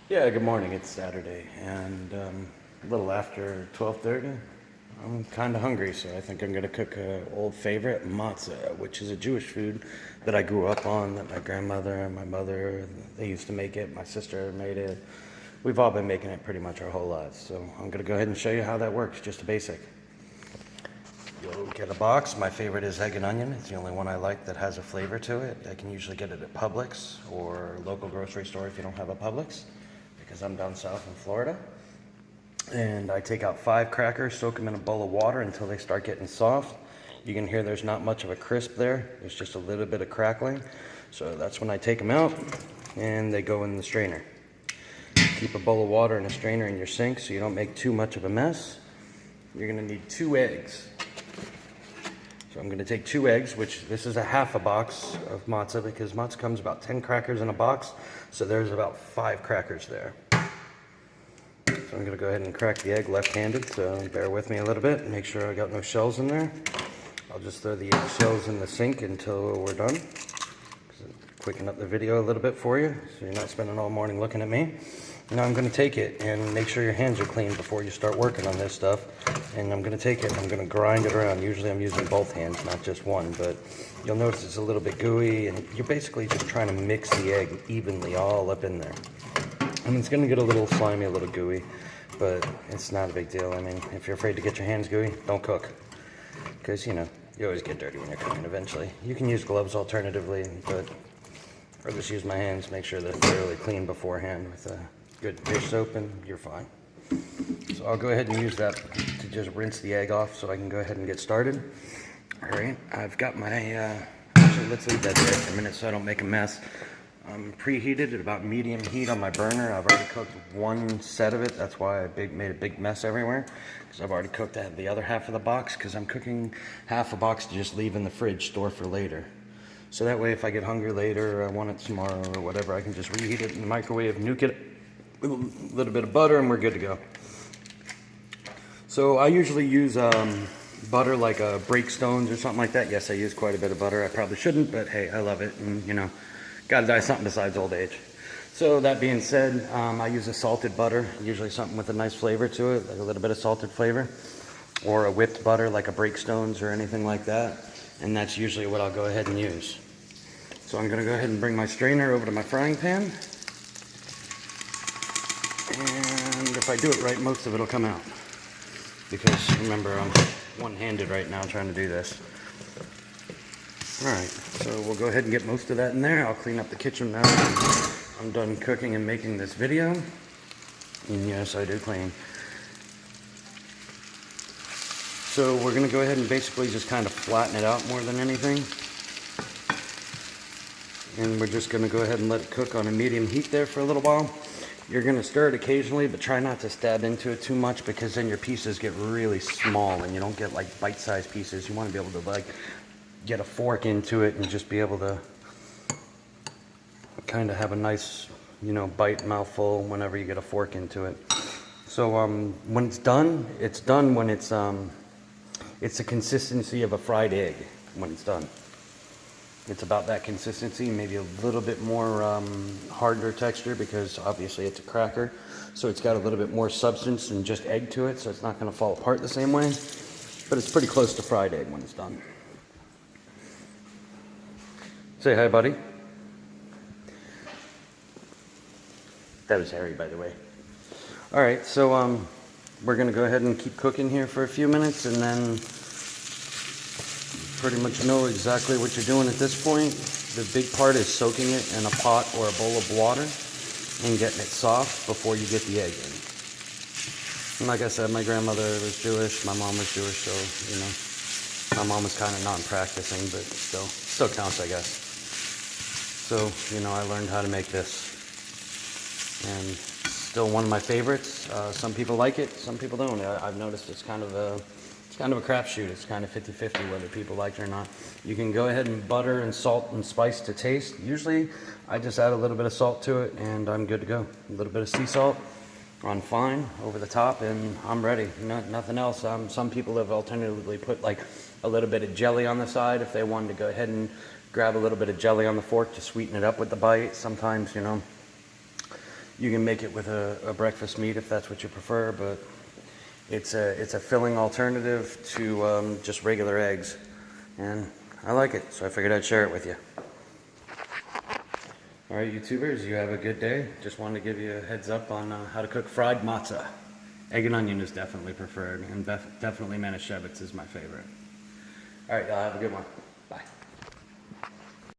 Yeah, good morning. It's Saturday, and a little after 12:30. I'm kind of hungry, so I think I'm gonna cook a old favorite, matzah, which is a Jewish food that I grew up on. That my grandmother and my mother, they used to make it. My sister made it. We've all been making it pretty much our whole lives. So I'm gonna go ahead and show you how that works. Just a basic. You'll get a box. My favorite is egg and onion. It's the only one I like that has a flavor to it. I can usually get it at Publix or local grocery store if you don't have a Publix, because I'm down south in Florida. And I take out 5 crackers, soak them in a bowl of water until they start getting soft. You can hear there's not much of a crisp there. There's just a little bit of crackling. So that's when I take them out and they go in the strainer. Keep a bowl of water and a strainer in your sink so you don't make too much of a mess. You're gonna need 2 eggs. So I'm gonna take 2 eggs, which this is a half a box of matzah because matzah comes about 10 crackers in a box. So there's about 5 crackers there. So I'm gonna go ahead and crack the egg left-handed, so bear with me a little bit and make sure I got no shells in there. I'll just throw the egg shells in the sink until we're done. Quicken up the video a little bit for you, so you're not spending all morning looking at me. Now I'm gonna take it and make sure your hands are clean before you start working on this stuff. And I'm gonna take it and I'm gonna grind it around. Usually I'm using both hands, not just one, but you'll notice it's a little bit gooey and you're basically just trying to mix the egg evenly all up in there. I mean, it's gonna get a little slimy, a little gooey, but it's not a big deal. I mean, if you're afraid to get your hands gooey, don't cook. Because, you know, you always get dirty when you're cooking eventually. You can use gloves alternatively, but or just use my hands, make sure they're thoroughly clean beforehand with a good dish soap and you're fine. So I'll go ahead and use that to just rinse the egg off so I can go ahead and get started. All right, I've got my, actually let's leave that there for a minute so I don't make a mess. I'm preheated at about medium heat on my burner. I've already cooked 1 set of it. That's why I made a big mess everywhere, because I've already cooked the other half of the box, because I'm cooking half a box to just leave in the fridge, store for later. So that way if I get hungry later or I want it tomorrow or whatever, I can just reheat it in the microwave, nuke it with a little bit of butter, and we're good to go. So I usually use butter like a Breakstones or something like that. Yes, I use quite a bit of butter. I probably shouldn't, but hey, I love it, and you know, gotta die something besides old age. So that being said, I use a salted butter, usually something with a nice flavor to it, like a little bit of salted flavor, or a whipped butter like a Breakstones or anything like that. And that's usually what I'll go ahead and use. So I'm gonna go ahead and bring my strainer over to my frying pan. And if I do it right, most of it'll come out. Because remember, I'm one-handed right now trying to do this. All right, so we'll go ahead and get most of that in there. I'll clean up the kitchen now. I'm done cooking and making this video. And yes, I do clean. So we're gonna go ahead and basically just kind of flatten it out more than anything. And we're just gonna go ahead and let it cook on a medium heat there for a little while. You're gonna stir it occasionally, but try not to stab into it too much, because then your pieces get really small and you don't get like bite-sized pieces. You wanna be able to like get a fork into it and just be able to kind of have a nice, you know, bite mouthful whenever you get a fork into it. So when it's done when it's the consistency of a fried egg when it's done. It's about that consistency, maybe a little bit more harder texture, because obviously it's a cracker. So it's got a little bit more substance than just egg to it, so it's not gonna fall apart the same way. But it's pretty close to fried egg when it's done. Say hi, buddy. That was Harry, by the way. All right, so we're gonna go ahead and keep cooking here for a few minutes, and then pretty much know exactly what you're doing at this point. The big part is soaking it in a pot or a bowl of water and getting it soft before you get the egg in. And like I said, my grandmother was Jewish, my mom was Jewish, so, you know, my mom was kind of non-practicing, but still counts, I guess. So, you know, I learned how to make this. And still one of my favorites. Some people like it, some people don't. I've noticed it's kind of a crapshoot. It's kind of 50-50 whether people like it or not. You can go ahead and butter and salt and spice to taste. Usually I just add a little bit of salt to it and I'm good to go. A little bit of sea salt on fine over the top and I'm ready. Nothing else. Some people have alternatively put like a little bit of jelly on the side if they wanted to go ahead and grab a little bit of jelly on the fork to sweeten it up with the bite. Sometimes, you know, You can make it with a breakfast meat if that's what you prefer, but it's a filling alternative to just regular eggs. And I like it, so I figured I'd share it with you. All right, YouTubers, you have a good day. Just wanted to give you a heads up on how to cook fried matzah. Egg and onion is definitely preferred, and definitely manischewitz is my favorite. All right, y'all have a good one.